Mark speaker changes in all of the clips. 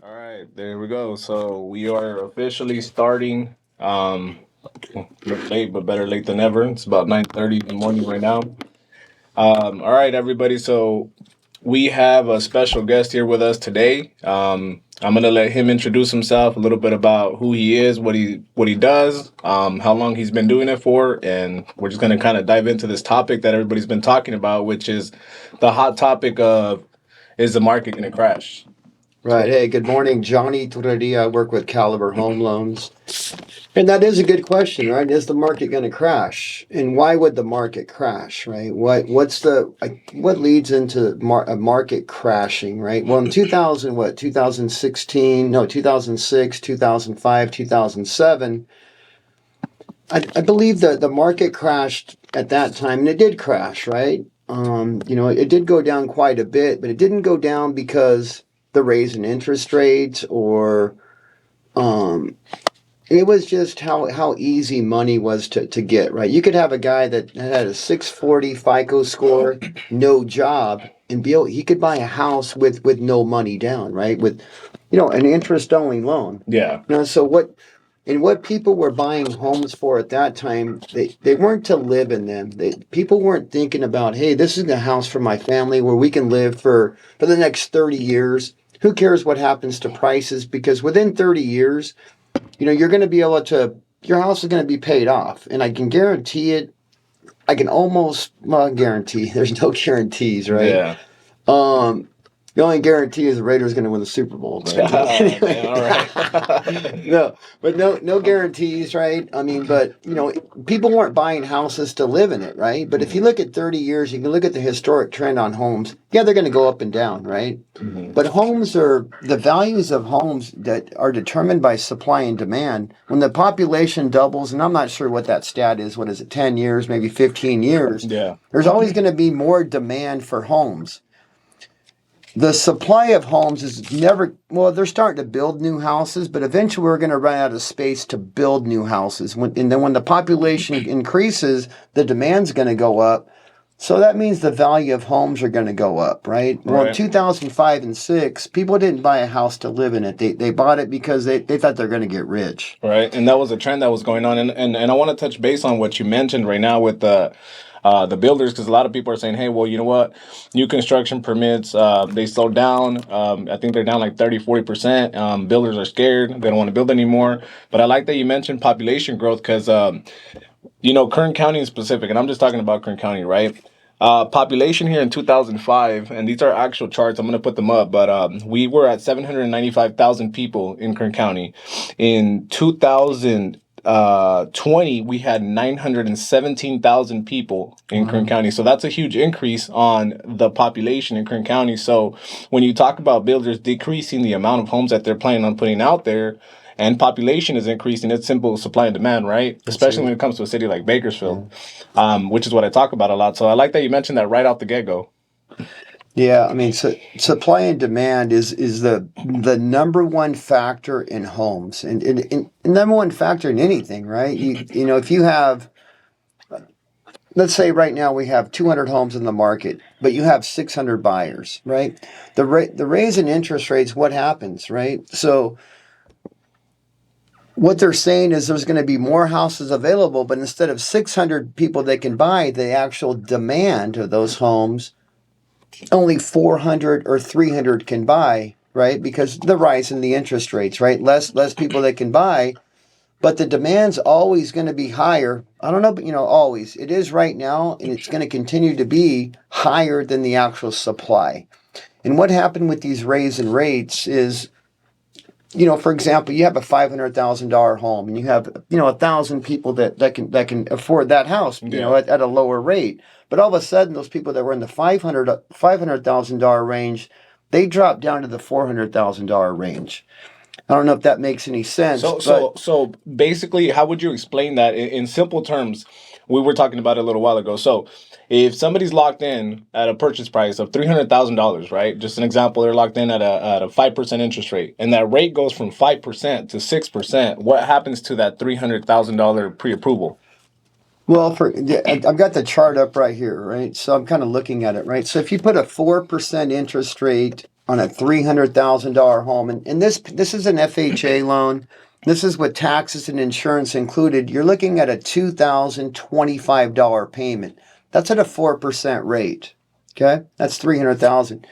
Speaker 1: All right, there we go. So we are officially starting. Late, but better late than never. It's about 9:30 in the morning right now. All right, everybody. So we have a special guest here with us today. I'm gonna let him introduce himself, a little bit about who he is, what he does, how long he's been doing it for, and we're just gonna kind of dive into this topic that everybody's been talking about, which is the hot topic of is the market gonna crash?
Speaker 2: Right. Hey, good morning. Johnny Torreria. I work with Caliber Home Loans. And that is a good question, right? Is the market going to crash? And why would the market crash, right? What leads into a market crashing, right? Well, in 2000, 2016, no, 2006, 2005, 2007, I believe that the market crashed at that time, and it did crash, right? It did go down quite a bit, but it didn't go down because the raise in interest rates or um, it was just how easy money was to get, right? You could have a guy that had a 640 FICO score, no job, and he could buy a house with no money down, right? With, an interest only loan.
Speaker 1: Yeah.
Speaker 2: So what people were buying homes for at that time, they weren't to live in them. People weren't thinking about, hey, this is a house for my family where we can live for the next 30 years. Who cares what happens to prices? Because within 30 years, you're going to be able to, your house is going to be paid off. And I can guarantee it. I can almost, well, guarantee, there's no guarantees, right?
Speaker 1: Yeah.
Speaker 2: Um, the only guarantee is the Raiders going to win the Super Bowl. But
Speaker 1: Man, all right.
Speaker 2: no guarantees, right? I mean, but people weren't buying houses to live in it, right? But if you look at 30 years, you can look at the historic trend on homes. Yeah, they're going to go up and down, right?
Speaker 1: Mhm.
Speaker 2: But the values of homes that are determined by supply and demand. When the population doubles, and I'm not sure what that stat is, what is it, 10 years, maybe 15 years?
Speaker 1: Yeah.
Speaker 2: There's always going to be more demand for homes. The supply of homes is never, well, they're starting to build new houses, but eventually we're going to run out of space to build new houses. And then when the population increases, the demand's going to go up. So that means the value of homes are going to go up, right? Well, in 2005 and 6, people didn't buy a house to live in it. They bought it because they thought they're going to get rich.
Speaker 1: Right. And that was a trend that was going on. And I want to touch base on what you mentioned right now with the builders, because a lot of people are saying, hey, well, you know what? New construction permits, they slowed down. I think they're down like 30-40%. Builders are scared. They don't want to build anymore. But I like that you mentioned population growth because, Kern County in specific, and I'm just talking about Kern County, right? Population here in 2005, and these are actual charts. I'm going to put them up, but we were at 795,000 people in Kern County. In 2020, we had 917,000 people in Kern County. So that's a huge increase on the population in Kern County. So when you talk about builders decreasing the amount of homes that they're planning on putting out there, and population is increasing, it's simple supply and demand, right? Especially when it comes to a city like Bakersfield, which is what I talk about a lot. So I like that you mentioned that right out the get-go.
Speaker 2: Yeah, I mean, supply and demand is the number one factor in homes, and number one factor in anything, right? If you have, let's say right now we have 200 homes in the market, but you have 600 buyers, right? The raise in interest rates, what happens, right? So what they're saying is there's going to be more houses available, but instead of 600 people they can buy, the actual demand of those homes, only 400 or 300 can buy, right? Because the rise in the interest rates, right? Less people that can buy, but the demand's always going to be higher. I don't know, but always. It is right now, and it's going to continue to be higher than the actual supply. And what happened with these raise in rates is, for example, you have a $500,000 home, and you have 1,000 people that can afford that house, at a lower rate. But all of a sudden, those people that were in the $500,000 range, they dropped down to the $400,000 range. I don't know if that makes any sense.
Speaker 1: So basically, how would you explain that in simple terms? We were talking about it a little while ago. So if somebody's locked in at a purchase price of $300,000, right? Just an example, they're locked in at a 5% interest rate, and that rate goes from 5% to 6%. What happens to that $300,000 pre-approval?
Speaker 2: Well, I've got the chart up right here, right? So I'm kind of looking at it, right? So if you put a 4% interest rate on a $300,000 home, and this is an FHA loan. This is with taxes and insurance included. You're looking at a $2,025 payment. That's at a 4% rate. Okay, that's $300,000.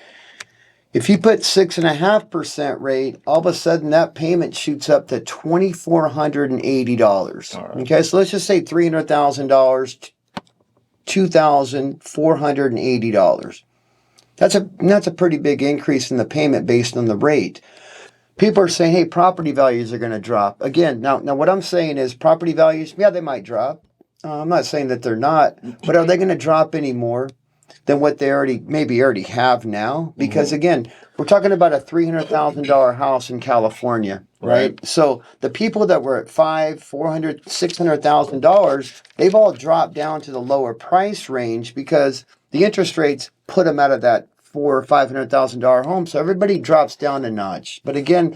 Speaker 2: If you put 6.5% rate, all of a sudden that payment shoots up to $2,480.
Speaker 1: All right.
Speaker 2: Okay, so let's just say $300,000, $2,480. That's a pretty big increase in the payment based on the rate. People are saying, hey, property values are going to drop. Again, now what I'm saying is property values, yeah, they might drop. I'm not saying that they're not, but are they going to drop any more than what they already have now? Because again, we're talking about a $300,000 house in California, right? So the people that were at $400,000, $600,000, they've all dropped down to the lower price range because the interest rates put them out of that $400,000 or $500,000 home. So everybody drops down a notch. But again,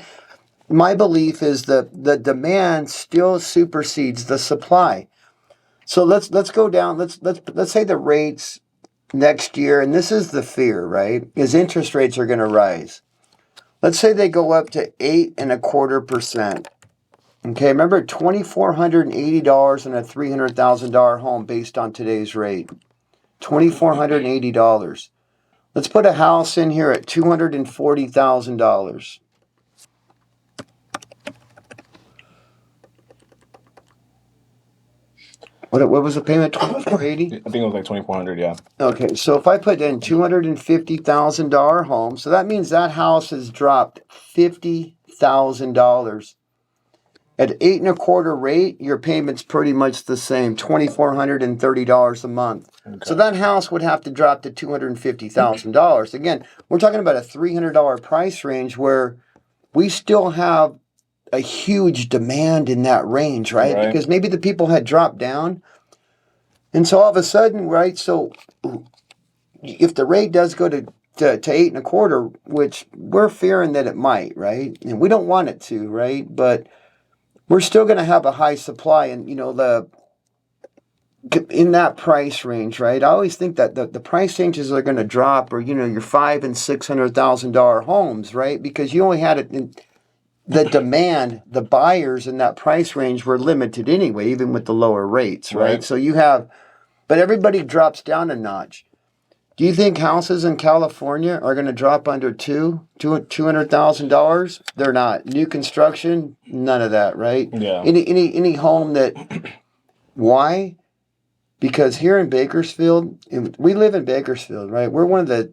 Speaker 2: my belief is the demand still supersedes the supply. So let's go down. Let's say the rates next year, and this is the fear, right? Is interest rates are going to rise. Let's say they go up to 8.25%. Okay, remember $2,480 on a $300,000 home based on today's rate. $2,480. Let's put a house in here at $240,000. What was the payment? $2,480?
Speaker 1: I think it was like 2,400. Yeah.
Speaker 2: Okay, so if I put in $250,000 home, so that means that house has dropped $50,000. At 8.25 rate, your payment's pretty much the same, $2,430 a month. Okay. So that house would have to drop to $250,000. Again, we're talking about a $300 price range where we still have a huge demand in that range, right? Because maybe the people had dropped down. And so all of a sudden, right, so if the rate does go to 8.25, which we're fearing that it might, right? And we don't want it to, right? But we're still going to have a high supply, and in that price range, right? I always think that the price ranges are going to drop, or your $500,000 and $600,000 homes, right? Because you only had it in the demand, the buyers in that price range were limited anyway, even with the lower rates, right? So but everybody drops down a notch. Do you think houses in California are going to drop under $200,000? They're not. New construction, none of that, right?
Speaker 1: Yeah.
Speaker 2: Any home that, why? Because here in Bakersfield, we live in Bakersfield, right? We're one of the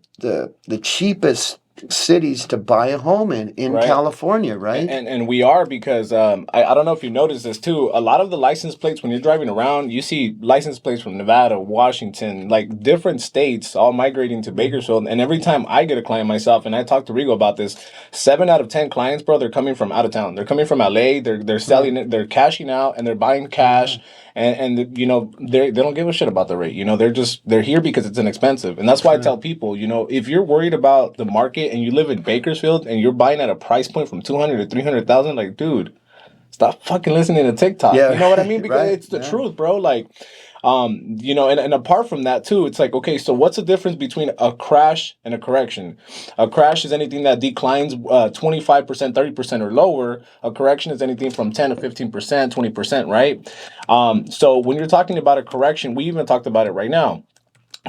Speaker 2: cheapest cities to buy a home in California, right?
Speaker 1: And we are, because I don't know if you noticed this too. A lot of the license plates, when you're driving around, you see license plates from Nevada, Washington, like different states, all migrating to Bakersfield. And every time I get a client myself, and I talked to Rigo about this, 7 out of 10 clients, bro, they're coming from out of town. They're coming from LA. They're selling it. They're cashing out, and they're buying cash. And they don't give a shit about the rate. They're here because it's inexpensive. And that's why I tell people, if you're worried about the market and you live in Bakersfield and you're buying at a price point from 200 to 300,000, like, dude, stop fucking listening to TikTok. Yeah. You know what I mean? Because it's the truth, bro. Like, and apart from that too, it's like, okay, so what's the difference between a crash and a correction? A crash is anything that declines 25%, 30% or lower. A correction is anything from 10 to 15%, 20%, right? So when you're talking about a correction, we even talked about it right now.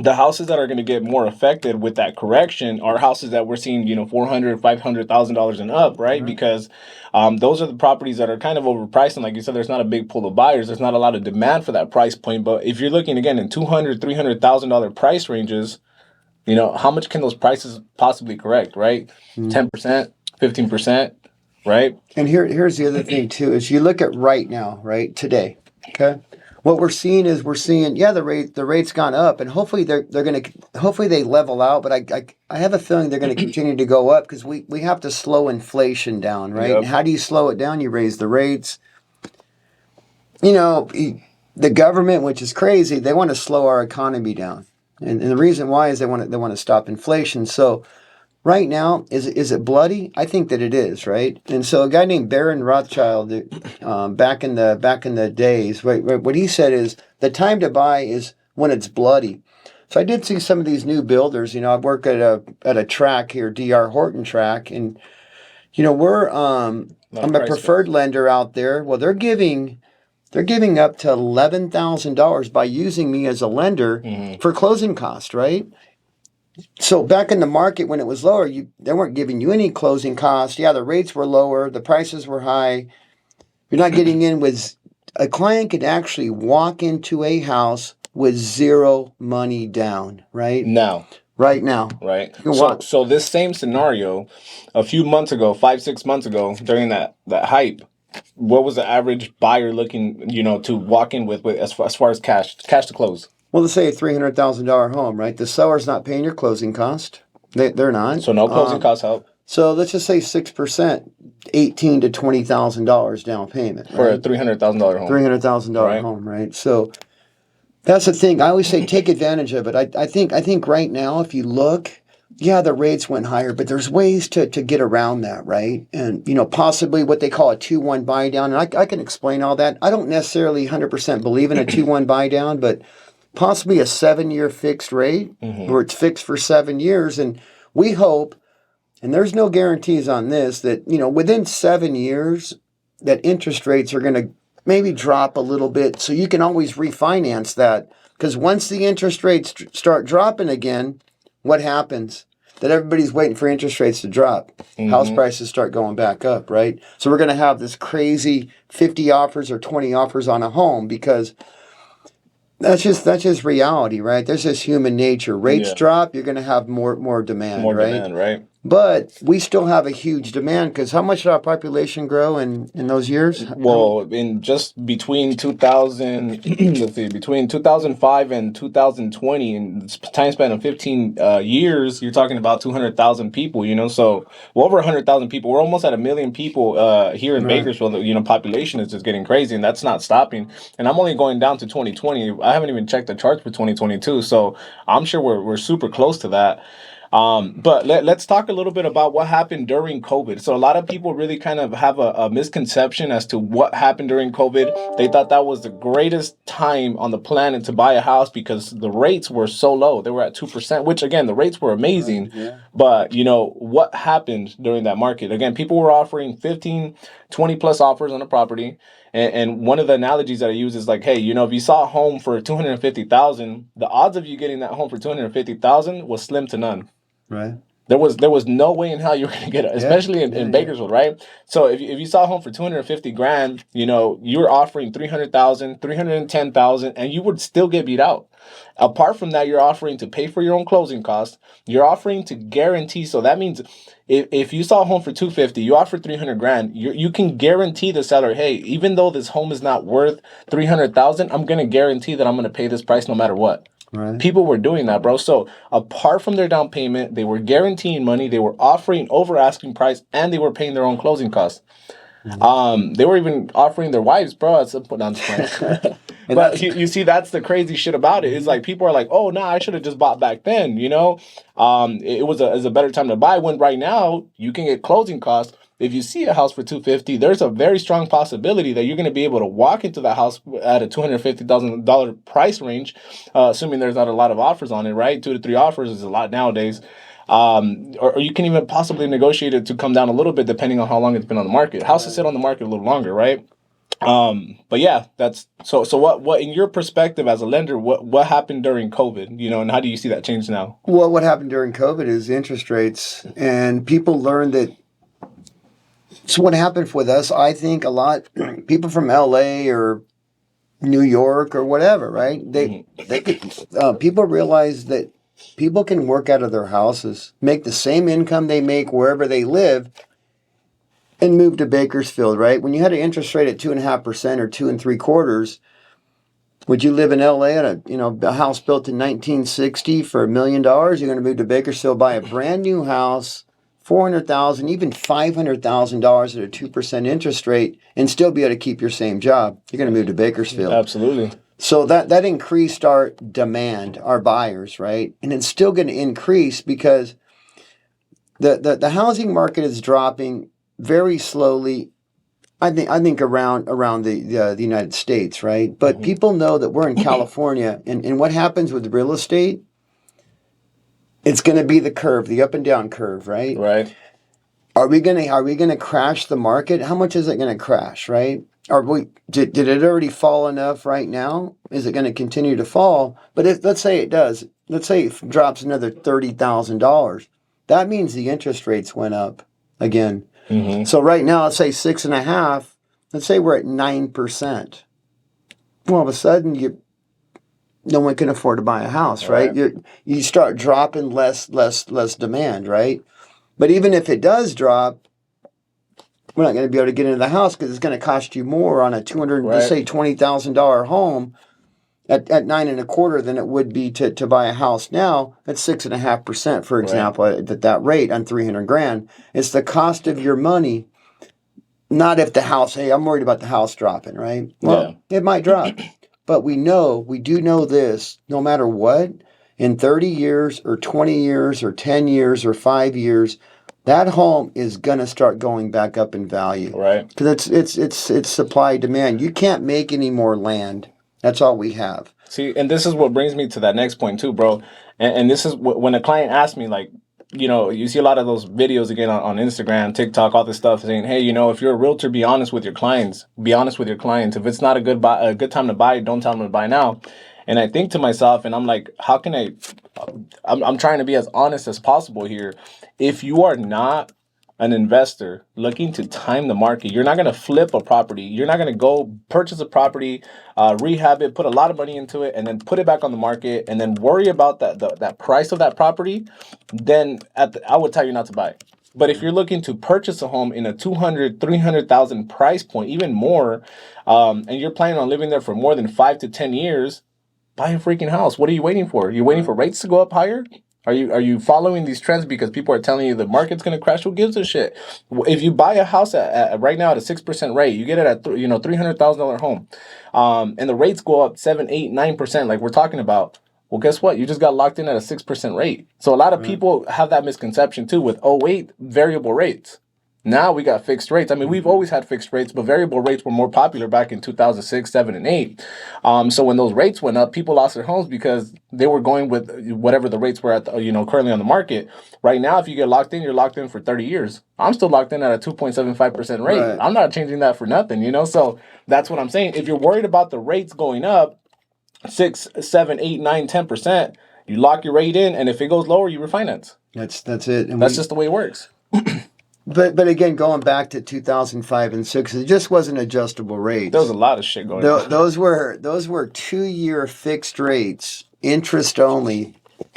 Speaker 1: The houses that are going to get more affected with that correction are houses that we're seeing, $400,000, $500,000 and up, right? Because those are the properties that are kind of overpriced. And like you said, there's not a big pool of buyers. There's not a lot of demand for that price point. But if you're looking, again, in $200,000, $300,000 price ranges, how much can those prices possibly correct, right? 10%, 15%, right?
Speaker 2: And here's the other thing, too, is you look at right now, right, today, okay? What we're seeing, the rate's gone up, and hopefully hopefully they level out. But I have a feeling they're going to continue to go up because we have to slow inflation down, right? Yep. And how do you slow it down? You raise the rates. The government, which is crazy, they want to slow our economy down, and the reason why is they want to stop inflation. So right now, is it bloody? I think that it is, right? And so a guy named Baron Rothschild, back in the days, what he said is the time to buy is when it's bloody. So I did see some of these new builders. I work at a track here, DR Horton track, and I'm a preferred lender out there. Well, they're giving up to $11,000 by using me as a lender for closing costs, right? So back in the market when it was lower, they weren't giving you any closing costs. Yeah, the rates were lower, the prices were high. You're not getting in with a client could actually walk into a house with zero money down, right? Right now.
Speaker 1: Right. So this same scenario, a few months ago, 5-6 months ago, during that hype, what was the average buyer looking, to walk in with as far as cash to close?
Speaker 2: Well, let's say a $300,000 home, right? The seller's not paying your closing cost. They're not.
Speaker 1: So no closing costs help.
Speaker 2: So let's just say 6%, $18,000 to $20,000 down payment, right?
Speaker 1: For a $300,000 home.
Speaker 2: $300,000 home, right? So that's the thing. I always say take advantage of it. I think right now, if you look, yeah, the rates went higher, but there's ways to get around that, right? And, possibly what they call a 2-1 buy down. And I can explain all that. I don't necessarily 100% believe in a 2-1 buy down, but possibly a 7-year fixed rate where it's fixed for 7 years. And we hope, and there's no guarantees on this, that, within 7 years, that interest rates are going to maybe drop a little bit. So you can always refinance that. Because once the interest rates start dropping again, what happens? That everybody's waiting for interest rates to drop. House prices start going back up, right? So we're going to have this crazy 50 offers or 20 offers on a home because that's just reality, right? There's just human nature. Rates drop, you're going to have more demand, right?
Speaker 1: More demand, right?
Speaker 2: But we still have a huge demand because how much did our population grow in those years?
Speaker 1: Well, in just between 2000, let's see, between 2005 and 2020, in time span of 15 years, you're talking about 200,000 people, so over 100,000 people. We're almost at 1 million people here in Bakersfield. Population is just getting crazy, and that's not stopping. And I'm only going down to 2020. I haven't even checked the charts for 2022, so I'm sure we're super close to that. But let's talk a little bit about what happened during COVID. So a lot of people really kind of have a misconception as to what happened during COVID. They thought that was the greatest time on the planet to buy a house because the rates were so low. They were at 2%, which again, the rates were amazing. But what happened during that market? Again, people were offering 15, 20 plus offers on a property. And one of the analogies that I use is like, hey, if you saw a home for $250,000, the odds of you getting that home for $250,000 was slim to none.
Speaker 2: Right.
Speaker 1: There was no way in hell you were going to get it, especially in Bakersfield, right? So if you saw a home for $250,000, you were offering $300,000, $310,000, and you would still get beat out. Apart from that, you're offering to pay for your own closing costs. You're offering to guarantee. So that means if you saw a home for $250,000, you offer $300,000, you can guarantee the seller, hey, even though this home is not worth $300,000, I'm going to guarantee that I'm going to pay this price no matter what. Right. People were doing that, bro. So apart from their down payment, they were guaranteeing money, they were offering over asking price, and they were paying their own closing costs. They were even offering their wives, bro, at some point on the But you see, that's the crazy shit about it. It's like people are like, oh, nah, I should have just bought back then, It was a better time to buy, when right now you can get closing costs. If you see a house for $250,000, there's a very strong possibility that you're going to be able to walk into the house at a $250,000 price range, assuming there's not a lot of offers on it, right? 2 to 3 offers is a lot nowadays. Or you can even possibly negotiate it to come down a little bit depending on how long it's been on the market. Houses sit on the market a little longer, right? But yeah, that's so what in your perspective as a lender, what happened during COVID, and how do you see that change now?
Speaker 2: Well, what happened during COVID is interest rates, and people learned that. So what happened with us, I think a lot, people from LA or New York or whatever, right? They people realize that people can work out of their houses, make the same income they make wherever they live, and move to Bakersfield, right? When you had an interest rate at 2.5% or 2.75%, would you live in LA at a house built in 1960 for $1 million? You're going to move to Bakersfield, buy a brand new house, $400,000, even $500,000 at a 2% interest rate, and still be able to keep your same job. You're going to move to Bakersfield.
Speaker 1: Absolutely.
Speaker 2: So that increased our demand, our buyers, right? And it's still going to increase because the housing market is dropping very slowly. I think around the United States, right? But people know that we're in California, and what happens with real estate? It's going to be the curve, the up and down curve, right?
Speaker 1: Right.
Speaker 2: Are we gonna crash the market? How much is it going to crash, right? Did it already fall enough right now? Is it going to continue to fall? But if let's say it does, let's say it drops another $30,000, that means the interest rates went up again.
Speaker 1: Mm-hmm.
Speaker 2: So right now, let's say 6.5. Let's say we're at 9%. Well, all of a sudden, no one can afford to buy a house, right? You start dropping less demand, right? But even if it does drop, we're not going to be able to get into the house because it's going to cost you more on a let's say $20,000 home at 9.25 than it would be to buy a house now at 6.5%, for example, at that rate on 300 grand. It's the cost of your money, not if the house. Hey, I'm worried about the house dropping, right? Well, it might drop, but we do know this. No matter what, in 30 years or 20 years or 10 years or 5 years, that home is gonna start going back up in value,
Speaker 1: Right?
Speaker 2: Because it's supply demand. You can't make any more land. That's all we have.
Speaker 1: See, and this is what brings me to that next point too, bro. And this is when a client asks me, like, you see a lot of those videos again on Instagram, TikTok, all this stuff saying, hey, if you're a realtor, be honest with your clients. Be honest with your clients. If it's not a good time to buy, don't tell them to buy now. And I think to myself, and I'm like, how can I'm trying to be as honest as possible here. If you are not an investor looking to time the market, you're not going to flip a property. You're not going to go purchase a property, rehab it, put a lot of money into it, and then put it back on the market, and then worry about that price of that property. Then I would tell you not to buy. But if you're looking to purchase a home in a 200, 300,000 price point, even more, and you're planning on living there for more than 5 to 10 years, buy a freaking house. What are you waiting for? You're waiting for rates to go up higher? Are you following these trends because people are telling you the market's going to crash? Who gives a shit? If you buy a house at right now at a 6% rate, you get it at $300,000 home, and the rates go up 7, 8, 9%, like we're talking about. Well, guess what? You just got locked in at a 6% rate. So a lot of people have that misconception too with variable rates. Now we got fixed rates. I mean, we've always had fixed rates, but variable rates were more popular back in 2006, 7, and 8. So when those rates went up, people lost their homes because they were going with whatever the rates were at, currently on the market. Right now, if you get locked in, you're locked in for 30 years. I'm still locked in at a 2.75% rate. Right. I'm not changing that for nothing, So that's what I'm saying. If you're worried about the rates going up 6, 7, 8, 9, 10%, you lock your rate in, and if it goes lower, you refinance.
Speaker 2: That's it. And
Speaker 1: that's just the way it works.
Speaker 2: But again, going back to 2005 and 6, it just wasn't adjustable rates.
Speaker 1: There was a lot of shit going on.
Speaker 2: Those were 2-year fixed rates, interest only,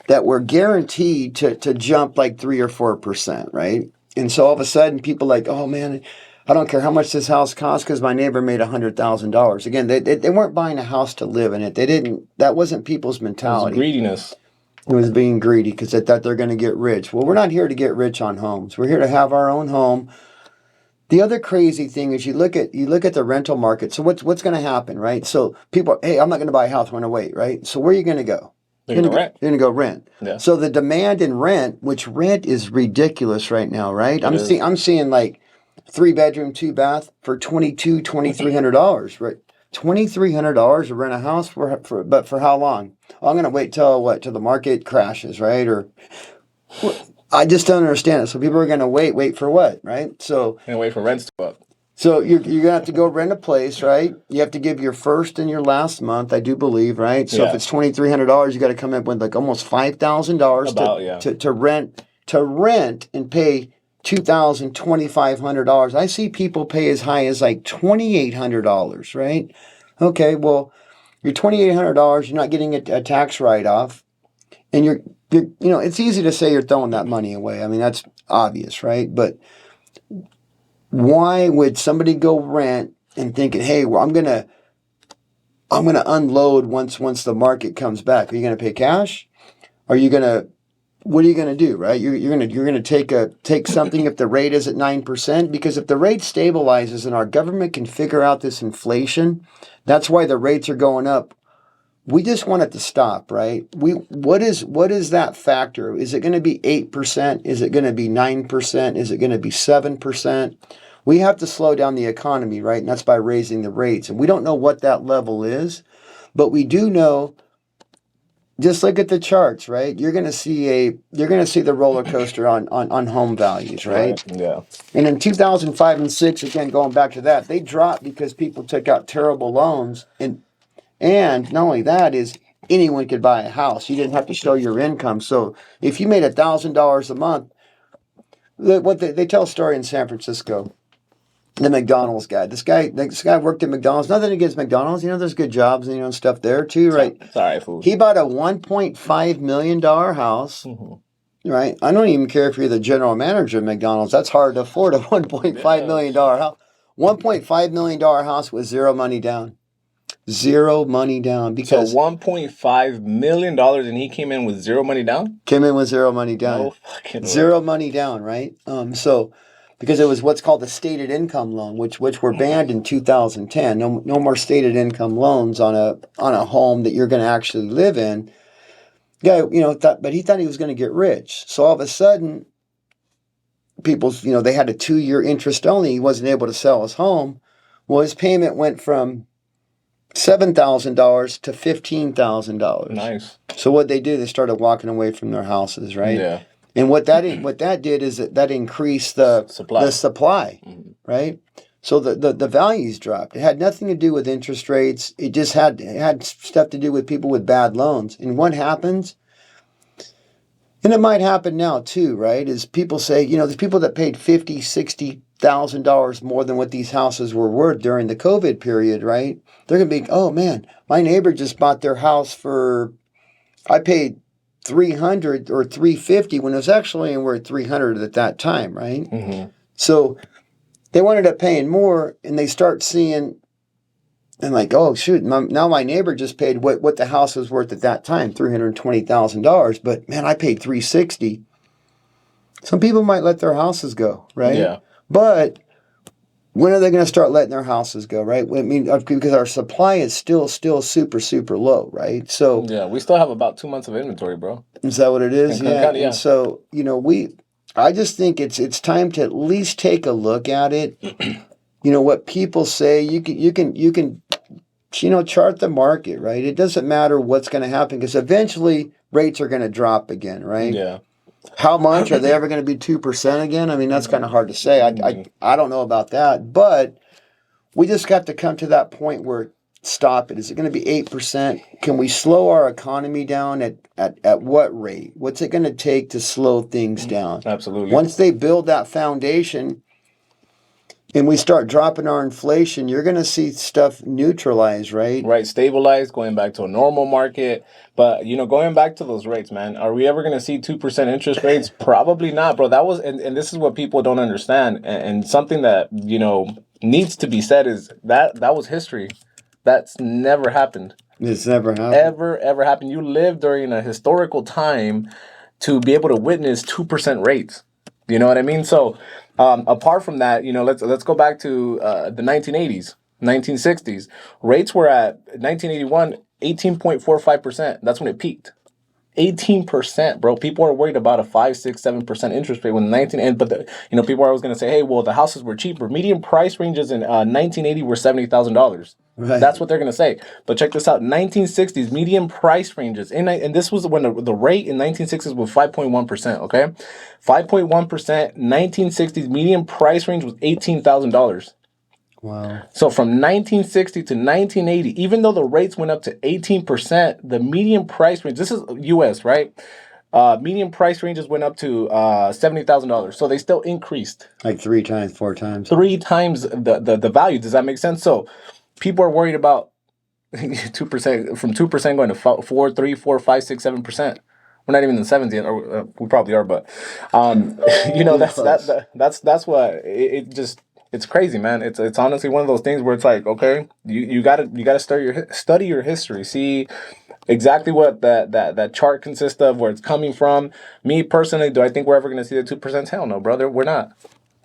Speaker 2: that were guaranteed to jump like 3 or 4%, right? And so all of a sudden, people like, oh man, I don't care how much this house costs because my neighbor made $100,000. Again, they weren't buying a house to live in it. That wasn't people's mentality.
Speaker 1: It was greediness.
Speaker 2: It was being greedy because they thought they're going to get rich. Well, we're not here to get rich on homes. We're here to have our own home. The other crazy thing is you look at the rental market. So what's going to happen, right? So people, hey, I'm not going to buy a house. I'm going to wait, right? So where are you going to go?
Speaker 1: You're going
Speaker 2: to go rent.
Speaker 1: Yeah.
Speaker 2: So the demand in rent, which rent is ridiculous right now, right? I'm seeing like 3-bedroom, 2-bath for $2,300, right? $2,300 to rent a house but for how long? Well, I'm going to wait till the market crashes, right? Or I just don't understand it. So people are going to wait for what, right? So
Speaker 1: and wait for rents to go up.
Speaker 2: So you're going to have to go rent a place, right? You have to give your first and your last month, I do believe, right? So if it's $2,300, you got to come up with like almost $5,000 to rent and pay $2,000, $2,500. I see people pay as high as like $2,800, right? Okay, well, your $2,800, you're not getting a tax write-off, and you're it's easy to say you're throwing that money away. I mean, that's obvious, right? But why would somebody go rent and thinking, hey, well, I'm gonna unload once the market comes back? Are you gonna pay cash? What are you gonna do, right? You're gonna take something if the rate is at 9%, because if the rate stabilizes and our government can figure out this inflation, that's why the rates are going up. We just want it to stop, right? What is that factor? Is it going to be 8%? Is it going to be 9%? Is it going to be 7%? We have to slow down the economy, right? And that's by raising the rates. And we don't know what that level is, but we do know just look at the charts, right? You're going to see the roller coaster on home values, right?
Speaker 1: Yeah.
Speaker 2: And in 2005 and 6, again, going back to that, they dropped because people took out terrible loans. And not only that is anyone could buy a house. You didn't have to show your income. So if you made $1,000 a month, they tell a story in San Francisco. The McDonald's guy. This guy worked at McDonald's. Nothing against McDonald's. There's good jobs and stuff there too, right?
Speaker 1: It's all right, food.
Speaker 2: He bought a $1.5 million house. Mm-hmm. Right? I don't even care if you're the general manager of McDonald's. That's hard to afford a $1.5 million house. $1.5 million house with zero money down. Zero money down because
Speaker 1: so $1.5 million and he came in with zero money down?
Speaker 2: Came in with zero money down.
Speaker 1: No fucking
Speaker 2: zero money down, right? So because it was what's called the stated income loan, which were banned in 2010. No more stated income loans on a home that you're going to actually live in. Yeah, but he thought he was going to get rich. So all of a sudden, they had a 2-year interest only. He wasn't able to sell his home. Well, his payment went from $7,000 to $15,000.
Speaker 1: Nice.
Speaker 2: So what they do, they started walking away from their houses, right?
Speaker 1: Yeah.
Speaker 2: And what that did is that increased the supply, mm-hmm. right? So the values dropped. It had nothing to do with interest rates. It just had stuff to do with people with bad loans. And what happens, and it might happen now too, right? Is people say, there's people that paid $50,000, $60,000 more than what these houses were worth during the COVID period, right? They're gonna be, oh man, my neighbor just bought their house I paid $300 or $350 when it was actually worth $300 at that time, right? Mm-hmm. So they ended up paying more, and they start seeing, and like, oh shoot, now my neighbor just paid what the house was worth at that time, $320,000, but man, I paid $360. Some people might let their houses go, right?
Speaker 1: Yeah.
Speaker 2: But when are they going to start letting their houses go, right? I mean, because our supply is still super, super low, right? So
Speaker 1: yeah, we still have about 2 months of inventory, bro.
Speaker 2: Is that what it is?
Speaker 1: Yeah.
Speaker 2: And so, I just think it's time to at least take a look at it. What people say, you can chart the market, right? It doesn't matter what's going to happen because eventually rates are going to drop again, right?
Speaker 1: Yeah.
Speaker 2: How much? Are they ever going to be 2% again? I mean, that's kind of hard to say. I don't know about that, but we just got to come to that point where stop it. Is it going to be 8%? Can we slow our economy down at what rate? What's it going to take to slow things down?
Speaker 1: Absolutely.
Speaker 2: Once they build that foundation and we start dropping our inflation, you're going to see stuff neutralize, right?
Speaker 1: Right, stabilize, going back to a normal market. But, going back to those rates, man, are we ever going to see 2% interest rates? Probably not, bro. That was, and this is what people don't understand. And something that, needs to be said is that was history. That's never happened.
Speaker 2: It's never happened.
Speaker 1: Ever happened. You lived during a historical time to be able to witness 2% rates. You know what I mean? So, apart from that, let's go back to the 1980s, 1960s. Rates were at 1981, 18.45%. That's when it peaked. 18%, bro. People are worried about a 5, 6, 7% interest rate when people are always going to say, hey, well, the houses were cheaper. Median price ranges in 1980 were $70,000. Right. That's what they're going to say. But check this out. 1960s median price ranges. And this was when the rate in 1960s was 5.1%, okay? 5.1%, 1960s median price range was $18,000.
Speaker 2: Wow.
Speaker 1: So from 1960 to 1980, even though the rates went up to 18%, the median price range, this is U.S., right? Median price ranges went up to $70,000. So they still increased.
Speaker 2: Like 3 times, 4 times.
Speaker 1: 3 times the value. Does that make sense? So people are worried about 2%, from 2% going to 4, 3, 4, 5, 6, 7%. We're not even in the 70s yet, or we probably are, but that's what it just. It's crazy, man. It's honestly one of those things where it's like, okay, you gotta study your history, see exactly what that chart consists of, where it's coming from. Me personally, do I think we're ever gonna see the 2%? Hell no, brother. We're not.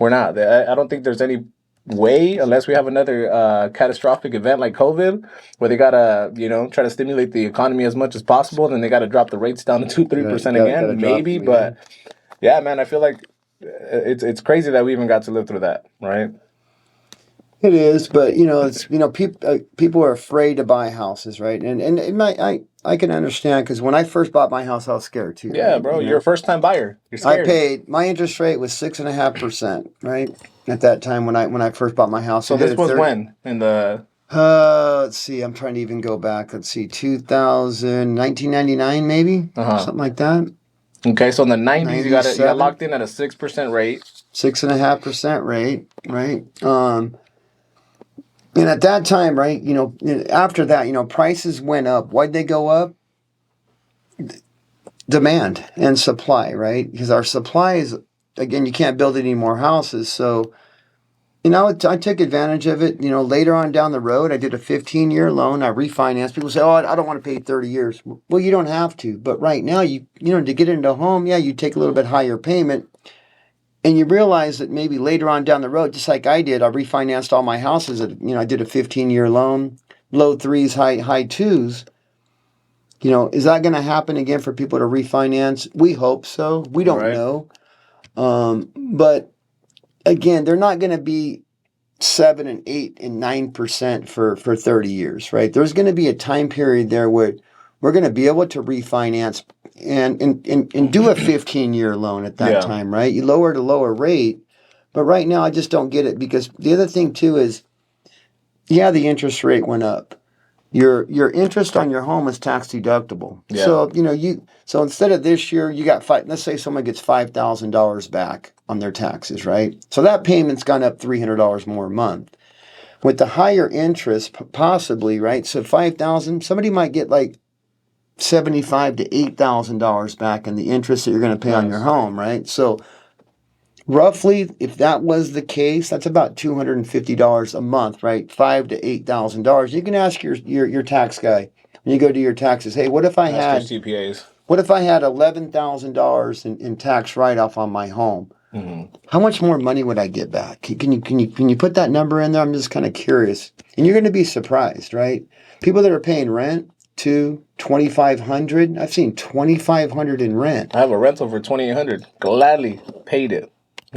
Speaker 1: I don't think there's any way, unless we have another catastrophic event like COVID, where they gotta try to stimulate the economy as much as possible. Then they gotta drop the rates down to 2-3% again, maybe. But yeah, man, I feel like. It's crazy that we even got to live through that, right?
Speaker 2: It is, but it's people are afraid to buy houses, right? And I can understand because when I first bought my house, I was scared too,
Speaker 1: Yeah,
Speaker 2: right?
Speaker 1: bro, you're a first time buyer. You're
Speaker 2: I
Speaker 1: scared.
Speaker 2: paid my interest rate was 6.5%, right? At that time when I first bought my house, I
Speaker 1: So
Speaker 2: did
Speaker 1: this
Speaker 2: a
Speaker 1: was
Speaker 2: 30.
Speaker 1: when in the
Speaker 2: Let's see. I'm trying to even go back. Let's see, 2000, 1999, maybe
Speaker 1: uh-huh.
Speaker 2: something like that.
Speaker 1: Okay, so in the 90s you got
Speaker 2: 97,
Speaker 1: locked in at a 6% rate.
Speaker 2: 6.5% rate, right? And at that time, right, after that, prices went up. Why'd they go up? Demand and supply, right? Because our supply is, again, you can't build any more houses. So, I took advantage of it. Later on down the road, I did a 15-year loan. I refinanced. People say, "Oh, I don't want to pay 30 years." Well, you don't have to. But right now, to get into a home, yeah, you take a little bit higher payment. And you realize that maybe later on down the road, just like I did, I refinanced all my houses. I did a 15-year loan, low threes, high twos. Is that going to happen again for people to refinance? We hope so. We don't
Speaker 1: Right.
Speaker 2: know. But again, they're not going to be 7 and 8 and 9% for 30 years, right? There's going to be a time period there where we're going to be able to refinance and do a 15-year loan at that
Speaker 1: Yeah.
Speaker 2: time, right? You lower the lower rate. But right now, I just don't get it because the other thing too is, yeah, the interest rate went up. Your interest on your home is tax deductible.
Speaker 1: Yeah.
Speaker 2: So so instead of this year you got five. Let's say someone gets $5,000 back on their taxes, right? So that payment's gone up $300 more a month. With the higher interest, possibly, right? So 5,000, somebody might get like 75 to $8,000 back in the interest that you're going to pay on your
Speaker 1: Nice.
Speaker 2: home, right? So roughly, if that was the case, that's about $250 a month, right? $5,000 to $8,000. You can ask your tax guy when you go do your taxes. Hey,
Speaker 1: Ask your CPAs.
Speaker 2: what if I had $11,000 in tax write off on my home?
Speaker 1: Mm-hmm.
Speaker 2: How much more money would I get back? Can you put that number in there? I'm just kind of curious, and you're going to be surprised, right? People that are paying rent, 2,500. I've seen 2,500 in rent.
Speaker 1: I have a rental for 2,800. Gladly paid it.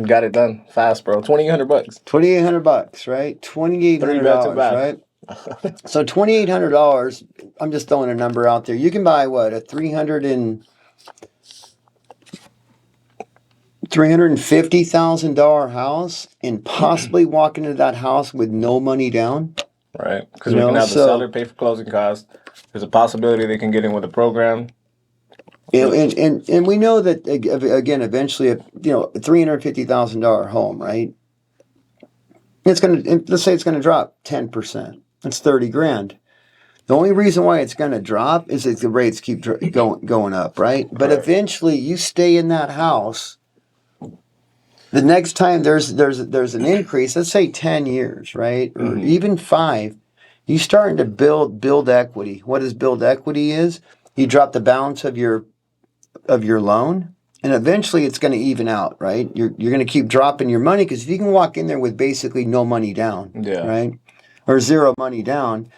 Speaker 1: Got it done fast, bro. 2,800 bucks.
Speaker 2: $2,800, right?
Speaker 1: Three back to
Speaker 2: $2,800,
Speaker 1: back.
Speaker 2: right? So $2,800. I'm just throwing a number out there. You can buy what, a $350,000 house and possibly walk into that house with no money down.
Speaker 1: Right, because we can have the
Speaker 2: So
Speaker 1: seller pay for closing costs. There's a possibility they can get in with a program.
Speaker 2: and we know that again eventually a $350,000 home, right? Let's say it's gonna drop 10%. That's 30 grand. The only reason why it's going to drop is that the rates keep going up, right? But
Speaker 1: Right.
Speaker 2: eventually, you stay in that house. The next time there's an increase, let's say 10 years, right, or
Speaker 1: Mm-hmm.
Speaker 2: even 5, you starting to build equity. What does build equity is? You drop the balance of your loan, and eventually it's going to even out, right? You're going to keep dropping your money because if you can walk in there with basically no money down,
Speaker 1: Yeah.
Speaker 2: right, or zero money down,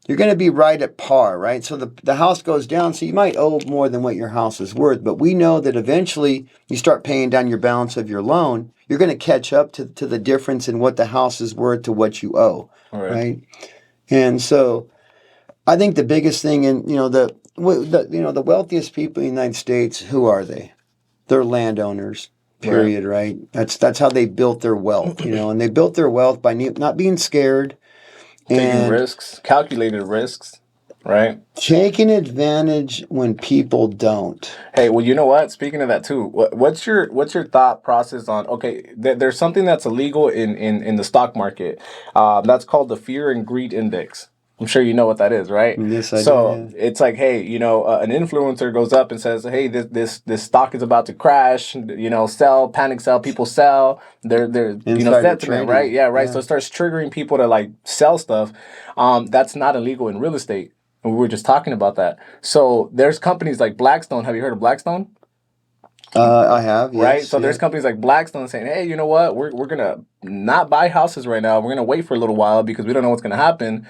Speaker 2: you're going to be right at par, right? So the house goes down, so you might owe more than what your house is worth. But we know that eventually you start paying down your balance of your loan, you're going to catch up to the difference in what the house is worth to what you owe, right? And so I think the biggest thing in, the wealthiest people in the United States, who are they? They're landowners, period, right? That's how they built their wealth, and they built their wealth by not being scared.
Speaker 1: Taking
Speaker 2: And
Speaker 1: risks, calculated risks, right?
Speaker 2: taking advantage when people don't.
Speaker 1: Hey, well, you know what? Speaking of that too, what's your thought process on? Okay, there's something that's illegal in the stock market. That's called the fear and greed index. I'm sure you know what that is, right?
Speaker 2: Yes, I do.
Speaker 1: So
Speaker 2: Yeah.
Speaker 1: it's like, hey, an influencer goes up and says, hey, this stock is about to crash. Sell, panic sell. People sell. They're
Speaker 2: Insider
Speaker 1: sentiment,
Speaker 2: trading.
Speaker 1: right? Yeah, right.
Speaker 2: Yeah.
Speaker 1: So it starts triggering people to like sell stuff. That's not illegal in real estate. And we were just talking about that. So there's companies like Blackstone. Have you heard of Blackstone?
Speaker 2: I have. Yes,
Speaker 1: Right. So there's
Speaker 2: yeah.
Speaker 1: companies like Blackstone saying, hey, you know what? We're going to not buy houses right now. We're going to wait for a little while because we don't know what's going to happen.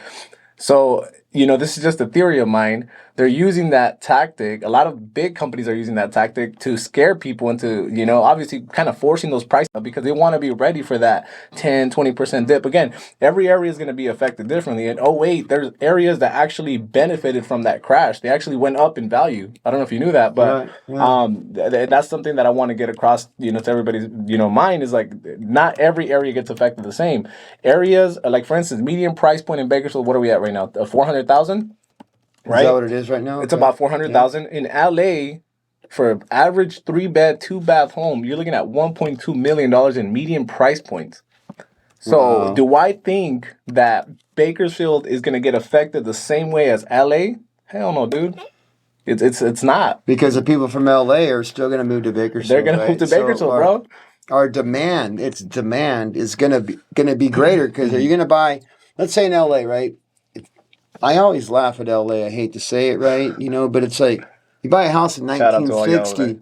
Speaker 1: So, this is just a theory of mine. They're using that tactic. A lot of big companies are using that tactic to scare people into, obviously kind of forcing those prices up because they want to be ready for that 10-20% dip. Again, every area is going to be affected differently. In '08, there's areas that actually benefited from that crash. They actually went up in value. I don't know if you knew that, but that's something that I want to get across, to everybody's, mind is like not every area gets affected the same. Areas like, for instance, median price point in Bakersfield, what are we at right now? 400,000, right?
Speaker 2: Is that what it is right now?
Speaker 1: It's about 400,000 in LA. For an average 3-bed, 2-bath home, you're looking at $1.2 million in median price points. So do I think that Bakersfield is going to get affected the same way as LA? Hell no, dude. It's not.
Speaker 2: Because the people from LA are still going to move to Bakersfield.
Speaker 1: They're going to move to Bakersfield, bro.
Speaker 2: Our demand is going to be greater because are you going to buy? Let's say in LA, right? I always laugh at LA. I hate to say it, right? But it's like you buy a house in 1960,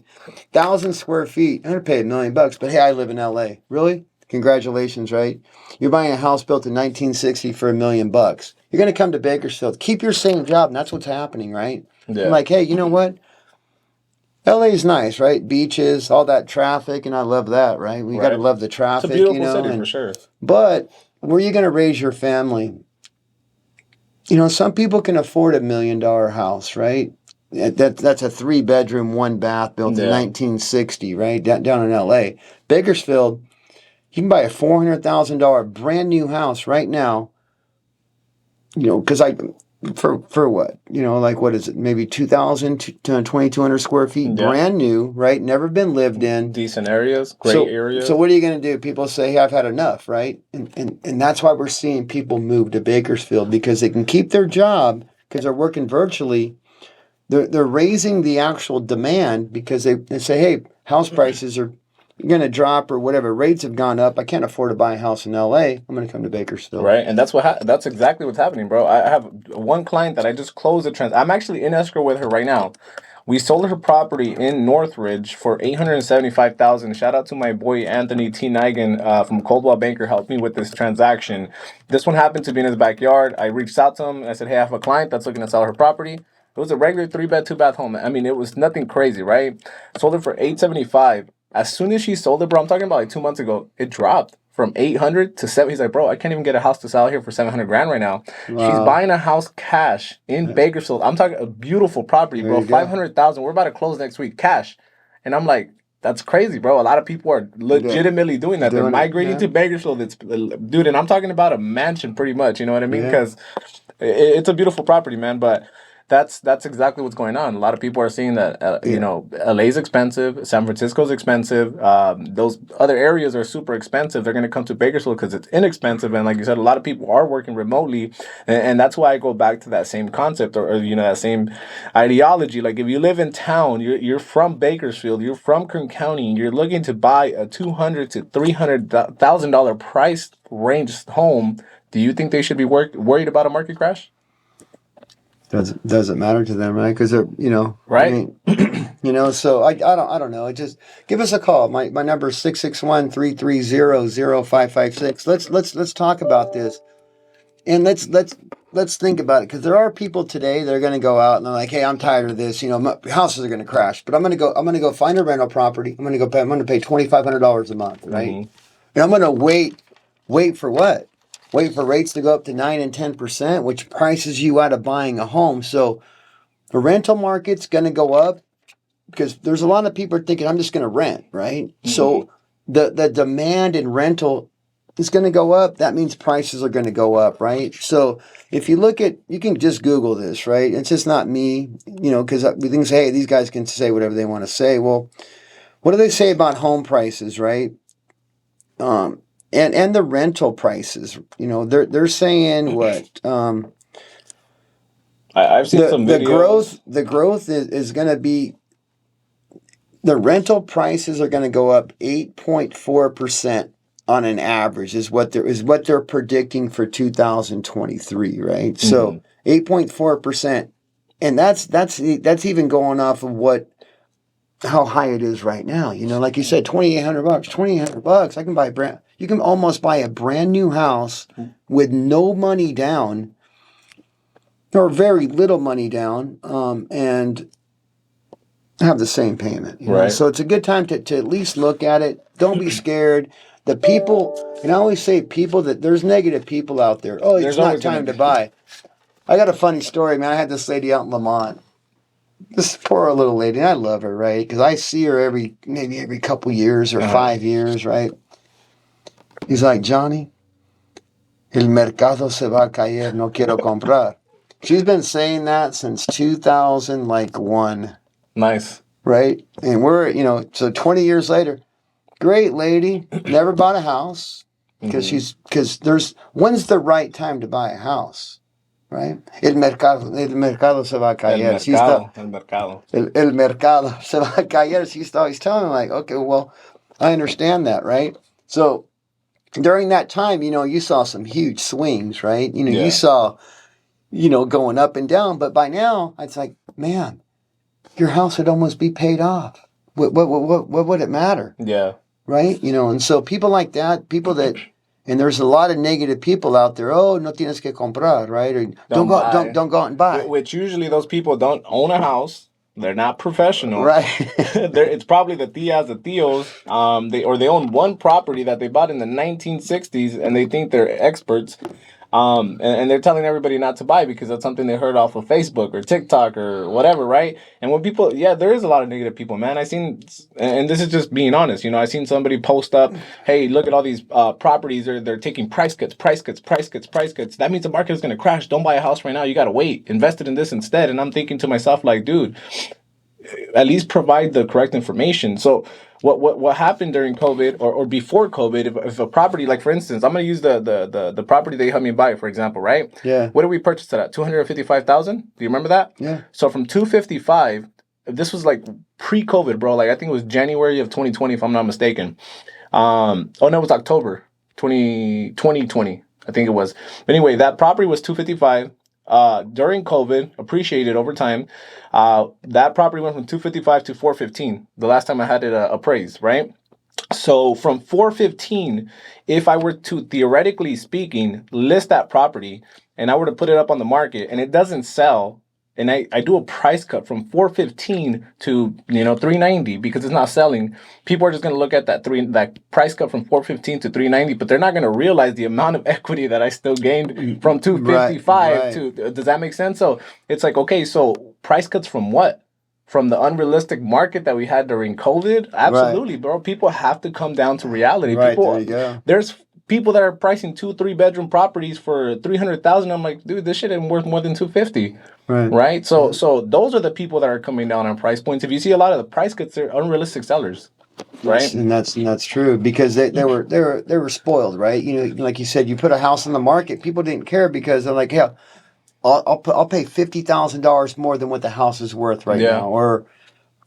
Speaker 2: 1,000 square feet. I'm going to pay $1 million, but hey, I live in LA. Really? Congratulations, right? You're buying a house built in 1960 for $1 million. You're going to come to Bakersfield, keep your same job, and that's what's happening, right? Yeah. I'm like, hey, you know what? LA is nice, right? Beaches, all that traffic, and I love that, right? We got to love the traffic,
Speaker 1: it's a beautiful city for sure.
Speaker 2: But where are you going to raise your family? Some people can afford $1 million house, right? That's a 3-bedroom, 1-bath built in 1960, right? Down in LA. Bakersfield, you can buy a $400,000 brand new house right now. Because for what? Like what is it? Maybe 2,000 to 2,200 square feet, brand new, right? Never been lived in.
Speaker 1: Decent areas, great areas.
Speaker 2: So what are you going to do? People say, hey, I've had enough, right? And that's why we're seeing people move to Bakersfield because they can keep their job because they're working virtually. They're raising the actual demand because they say, hey, house prices are going to drop or whatever. Rates have gone up. I can't afford to buy a house in LA. I'm going to come to Bakersfield.
Speaker 1: Right, and that's exactly what's happening, bro. I have one client that I just closed a I'm actually in escrow with her right now. We sold her property in Northridge for $875,000. Shout out to my boy Anthony T. Nigan from Coldwell Banker helped me with this transaction. This one happened to be in his backyard. I reached out to him and I said, hey, I have a client that's looking to sell her property. It was a regular 3-bed, 2-bath home. I mean, it was nothing crazy, right? Sold it for $875,000. As soon as she sold it, bro, I'm talking about like 2 months ago, it dropped from 800 to 7. He's like, bro, I can't even get a house to sell here for $700,000 right now. Wow. She's buying a house cash in Bakersfield. I'm talking a beautiful property, bro. $500,000. We're about to close next week, cash. And I'm like, that's crazy, bro. A lot of people are legitimately doing that. They're migrating to Bakersfield. Dude, and I'm talking about a mansion, pretty much. You know what I mean? Because it's a beautiful property, man. But that's exactly what's going on. A lot of people are seeing that, LA's expensive, San Francisco's expensive. Those other areas are super expensive. They're going to come to Bakersfield because it's inexpensive. And like you said, a lot of people are working remotely. And that's why I go back to that same concept or that same ideology. Like if you live in town, you're from Bakersfield, you're from Kern County, and you're looking to buy a $200,000 to $300,000 price range home, do you think they should be worried about a market crash?
Speaker 2: Doesn't matter to them, right? Because they're,
Speaker 1: right.
Speaker 2: I mean, so I don't know. Just give us a call. My number is 661-330-0556. Let's talk about this, and let's think about it because there are people today that are going to go out and they're like, hey, I'm tired of this. Houses are going to crash, but I'm going to go find a rental property. I'm going to pay $2,500 a month, right? Mm-hmm. And I'm going to wait for what? Wait for rates to go up to 9 and 10%, which prices you out of buying a home. So the rental market's going to go up because there's a lot of people thinking, I'm just going to rent, right? Mm-hmm. So the demand in rental is going to go up. That means prices are going to go up, right? So if you look at, you can just Google this, right? It's just not me, because we think, hey, these guys can say whatever they want to say. Well, what do they say about home prices, right? And the rental prices, they're saying what?
Speaker 1: I've seen some videos.
Speaker 2: The growth is going to be, the rental prices are going to go up 8.4% on an average is what they're predicting for 2023, right? Mm-hmm. So 8.4%, and that's even going off of how high it is right now. Like you said, $2,800. You can almost buy a brand new house with no money down or very little money down, and have the same payment.
Speaker 1: Right.
Speaker 2: So it's a good time to at least look at it. Don't be scared. The people, and I always say there's negative people out there. Oh, it's
Speaker 1: There's
Speaker 2: not
Speaker 1: always gonna
Speaker 2: time to
Speaker 1: be.
Speaker 2: buy. I got a funny story, man. I had this lady out in Lamont. This poor little lady, and I love her, right? Because I see her maybe every couple years or 5 years, right? He's like, Johnny, el mercado se va a caer, no quiero comprar. She's been saying that since 2001,
Speaker 1: Nice.
Speaker 2: right? And we're, so 20 years later, great lady, never bought a house because when's the right time to buy a house, right? El mercado se va a caer.
Speaker 1: El mercado.
Speaker 2: El mercado se va a caer. She's always telling me, like, okay, well, I understand that, right? So during that time, you saw some huge swings, right? You saw, going up and down. But by now, it's like, man, your house would almost be paid off. What would it matter?
Speaker 1: Yeah.
Speaker 2: Right? And so people like that, and there's a lot of negative people out there. Oh, no tienes que comprar, right? Or don't go out and buy.
Speaker 1: Which usually those people don't own a house. They're not professional.
Speaker 2: Right.
Speaker 1: It's probably the tias, the tios. They own one property that they bought in the 1960s, and they think they're experts. And they're telling everybody not to buy because that's something they heard off of Facebook or TikTok or whatever, right? And when people, there is a lot of negative people, man. I seen, and this is just being honest, I seen somebody post up, hey, look at all these properties, they're taking price cuts. That means the market is going to crash. Don't buy a house right now. You got to wait. Invest it in this instead. And I'm thinking to myself, like, dude, at least provide the correct information. So what happened during COVID or before COVID, if a property, like for instance, I'm going to use the property they helped me buy, for example, right?
Speaker 2: Yeah.
Speaker 1: What did we purchase it at? $255,000? Do you remember that?
Speaker 2: Yeah.
Speaker 1: So from $255, this was like pre-COVID, bro. Like I think it was January of 2020, if I'm not mistaken. No, it was October 2020, I think it was. But anyway, that property was $255. During COVID, appreciated over time. That property went from $255 to $415 the last time I had it appraised, right? So from $415, if I were to, theoretically speaking, list that property and I were to put it up on the market and it doesn't sell, and I do a price cut from $415 to $390 because it's not selling, people are just going to look at that price cut from $415 to $390, but they're not going to realize the amount of equity that I still gained from $255
Speaker 2: right.
Speaker 1: to. Does that make sense? So it's like, okay, so price cuts from what? From the unrealistic market that we had during COVID? Absolutely, bro. People have to come down to reality.
Speaker 2: Right, there you go.
Speaker 1: There's people that are pricing 2-3 bedroom properties for $300,000. I'm like, dude, this shit ain't worth more than $250. Right. So those are the people that are coming down on price points. If you see a lot of the price cuts, they're unrealistic sellers. Right.
Speaker 2: And that's true because they were spoiled, right? Like you said, you put a house on the market, people didn't care because they're like, yeah, I'll pay $50,000 more than what the house is worth right now, or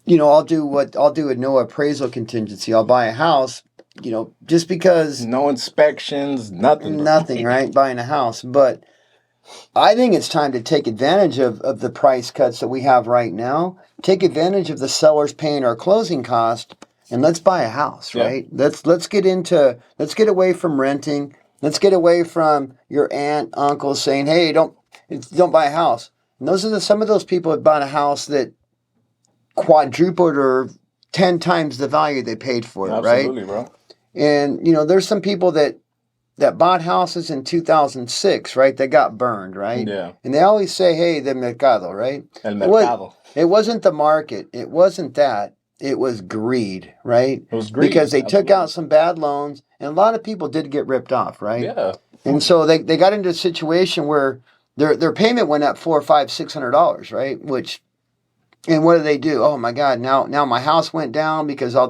Speaker 2: I'll do a no appraisal contingency. I'll buy a house, just because
Speaker 1: no inspections, nothing,
Speaker 2: right? Buying a house, but I think it's time to take advantage of the price cuts that we have right now. Take advantage of the sellers paying our closing cost, and let's buy a house, right? Let's get away from renting. Let's get away from your aunt, uncle saying, "Hey, don't buy a house." And those are some of those people that bought a house that quadrupled or 10 times the value they paid for it, right?
Speaker 1: Absolutely, bro.
Speaker 2: And there's some people that bought houses in 2006, right? They got burned, right?
Speaker 1: Yeah.
Speaker 2: And they always say, hey, the mercado, right?
Speaker 1: El mercado.
Speaker 2: It wasn't the market. It wasn't that. It was greed, right?
Speaker 1: It was greed.
Speaker 2: Because they took out some bad loans, and a lot of people did get ripped off, right?
Speaker 1: Yeah.
Speaker 2: And so they got into a situation where their payment went up $400, $500, $600, right? And what do? Oh my God! Now my house went down because all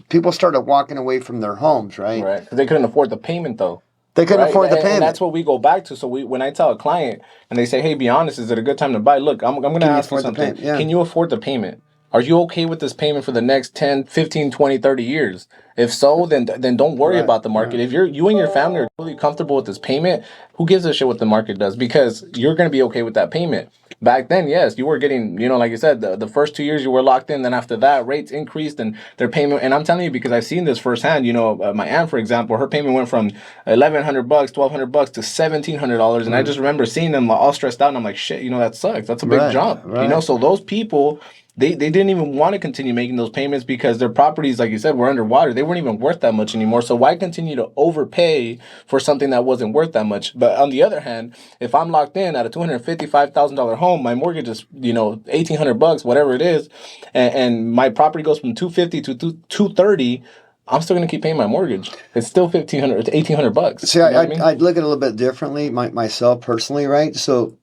Speaker 2: people started walking away from their homes, right?
Speaker 1: Right. Because they couldn't afford the payment, though.
Speaker 2: They couldn't afford the payment.
Speaker 1: And that's what we go back to. So when I tell a client and they say, "Hey, be honest, is it a good time to buy?" Look, I'm going to ask you something. Can you afford the payment? Are you okay with this payment for the next 10, 15, 20, 30 years? If so, then don't worry
Speaker 2: Right,
Speaker 1: about the market.
Speaker 2: right.
Speaker 1: If you and your family are really comfortable with this payment, who gives a shit what the market does? Because you're gonna be okay with that payment. Back then, yes, you were getting, like you said, the first 2 years you were locked in. Then after that, rates increased and their payment. And I'm telling you because I've seen this firsthand. My aunt, for example, her payment went from $1,100, $1,200 to $1,700, and I just remember seeing them all stressed out. And I'm like, shit, that sucks. That's a big
Speaker 2: Right,
Speaker 1: jump.
Speaker 2: right.
Speaker 1: So those people. They didn't even want to continue making those payments because their properties, like you said, were underwater. They weren't even worth that much anymore. So why continue to overpay for something that wasn't worth that much? But on the other hand, if I'm locked in at a $255,000 home, my mortgage is $1,800, whatever it is, and my property goes from $250 to $230. I'm still gonna keep paying my mortgage. It's still $1,500 to $1,800.
Speaker 2: See, I'd look at it a little bit differently, myself personally, right? So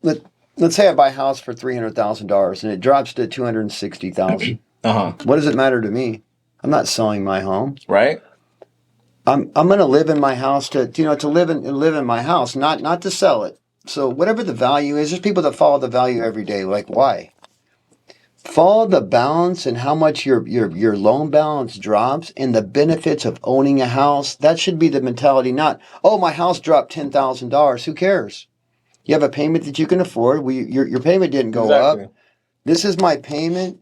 Speaker 2: let's say I buy a house for $300,000 and it drops to $260,000. What does it matter to me? I'm not selling my home.
Speaker 1: Right.
Speaker 2: I'm going to live in my house to live in my house, not to sell it. So whatever the value is, there's people that follow the value every day. Like, why? Follow the balance and how much your loan balance drops and the benefits of owning a house. That should be the mentality, not, oh, my house dropped $10,000. Who cares? You have a payment that you can afford. Your payment didn't go up. This is my payment.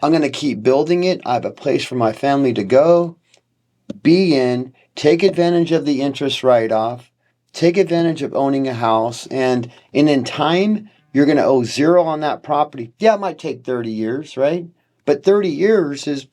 Speaker 2: I'm going to keep building it. I have a place for my family to go, be in, take advantage of the interest write-off, take advantage of owning a house, and in time, you're going to owe zero on that property. Yeah, it might take 30 years, right? But 30 years is,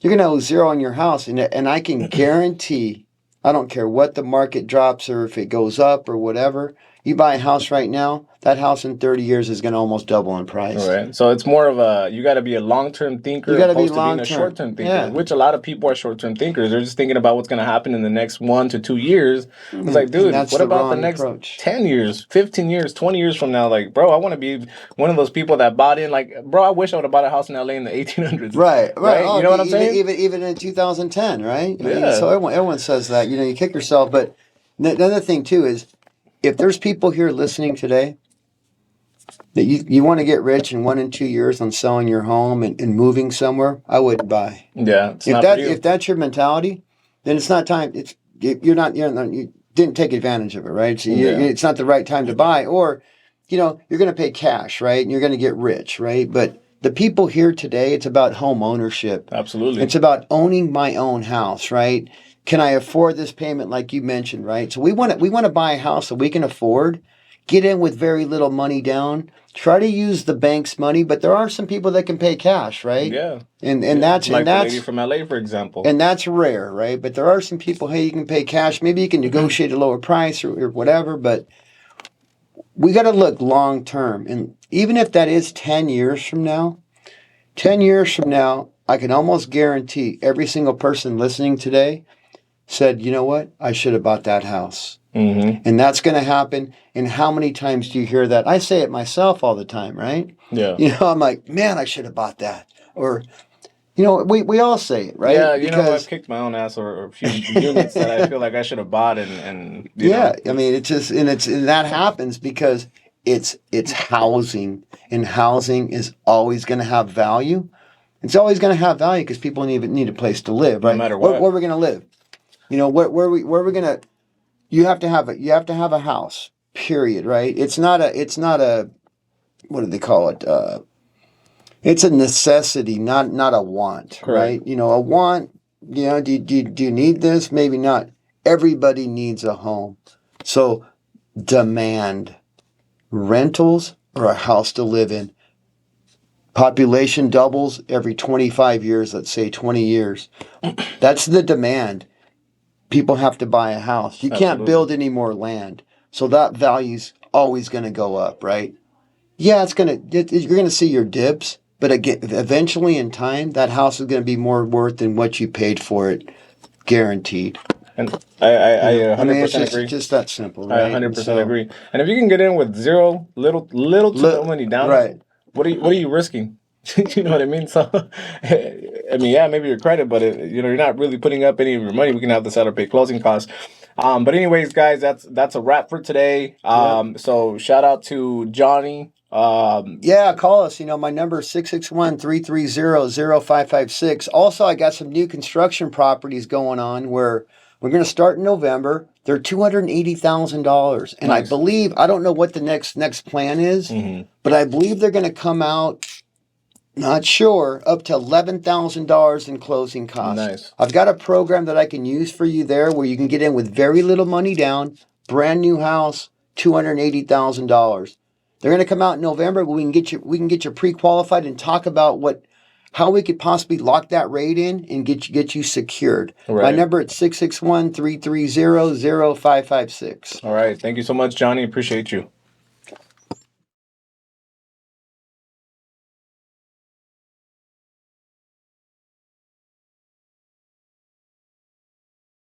Speaker 2: you're going to owe zero on your house. And I can guarantee, I don't care what the market drops or if it goes up or whatever, you buy a house right now, that house in 30 years is going to almost double in price.
Speaker 1: All right. So it's more of you got to be a long-term thinker opposed to being a short-term thinker, which a lot of people are short-term thinkers. They're just thinking about what's going to happen in the next 1 to 2 years. It's like, dude, what about the next approach. 10 years, 15 years, 20 years from now? Like, bro, I want to be one of those people that bought in. Like, bro, I wish I would have bought a house in LA in the 1800s.
Speaker 2: Right.
Speaker 1: Oh, you know what I'm saying?
Speaker 2: Even in 2010, right?
Speaker 1: Yeah.
Speaker 2: I mean, so everyone says that. You kick yourself. But the other thing, too, is if there's people here listening today that you want to get rich in 1 and 2 years on selling your home and moving somewhere, I wouldn't buy.
Speaker 1: Yeah,
Speaker 2: if that's your mentality, then it's not time. You didn't take advantage of it, right? So it's not the right time to buy, or you're going to pay cash, right? And you're going to get rich, right? But the people here today, it's about home ownership.
Speaker 1: Absolutely,
Speaker 2: it's about owning my own house, right? Can I afford this payment, like you mentioned, right? So we want to buy a house that we can afford. Get in with very little money down. Try to use the bank's money, but there are some people that can pay cash, right?
Speaker 1: Yeah.
Speaker 2: And that's
Speaker 1: like the lady from LA, for example.
Speaker 2: And that's rare, right? But there are some people, hey, you can pay cash. Maybe you can negotiate a lower price or whatever, but we got to look long term. And even if that is 10 years from now, I can almost guarantee every single person listening today said, you know what? I should have bought that house.
Speaker 1: Mm-hmm.
Speaker 2: And that's going to happen. And how many times do you hear that? I say it myself all the time, right?
Speaker 1: Yeah.
Speaker 2: I'm like, man, I should have bought that. Or, we all say it, right?
Speaker 1: Yeah, I've kicked my own ass or a few units that I feel like I should have bought and
Speaker 2: I mean, it's just, and that happens because it's housing, and housing is always going to have value. It's always going to have value because people need a place to live, right?
Speaker 1: No matter what.
Speaker 2: Where we're going to live. Where we're going to, you have to have a house, period, right? It's not a what do they call it? It's a necessity, not a want,
Speaker 1: correct.
Speaker 2: Right? A want, do you need this? Maybe not. Everybody needs a home. So demand rentals or a house to live in. Population doubles every 25 years, let's say 20 years. That's the demand. People have to buy a house. You can't build any more land. So that value's always going to go up, right? Yeah, you're going to see your dips, but again, eventually in time, that house is going to be more worth than what you paid for it, guaranteed.
Speaker 1: And I 100% agree.
Speaker 2: It's just that simple, right?
Speaker 1: I 100% agree. And if you can get in with little to no money down,
Speaker 2: right?
Speaker 1: What are you risking? You know what I mean? So, I mean, yeah, maybe your credit, but you're not really putting up any of your money. We can have the seller pay closing costs. But anyways, guys, that's a wrap for today. So shout out to Johnny
Speaker 2: Yeah, call us. My number is 661-330-0556. Also, I got some new construction properties going on where we're going to start in November. They're $280,000. And I
Speaker 1: Nice.
Speaker 2: believe, I don't know what the next plan is, but I believe they're going to come out, not sure, up to $11,000 in closing costs.
Speaker 1: Nice.
Speaker 2: I've got a program that I can use for you there where you can get in with very little money down, brand new house, $280,000. They're going to come out in November. We can get you pre-qualified and talk about how we could possibly lock that rate in and get you secured.
Speaker 1: Right.
Speaker 2: My number is 661-330-0556.
Speaker 1: All right. Thank you so much, Johnny. Appreciate you.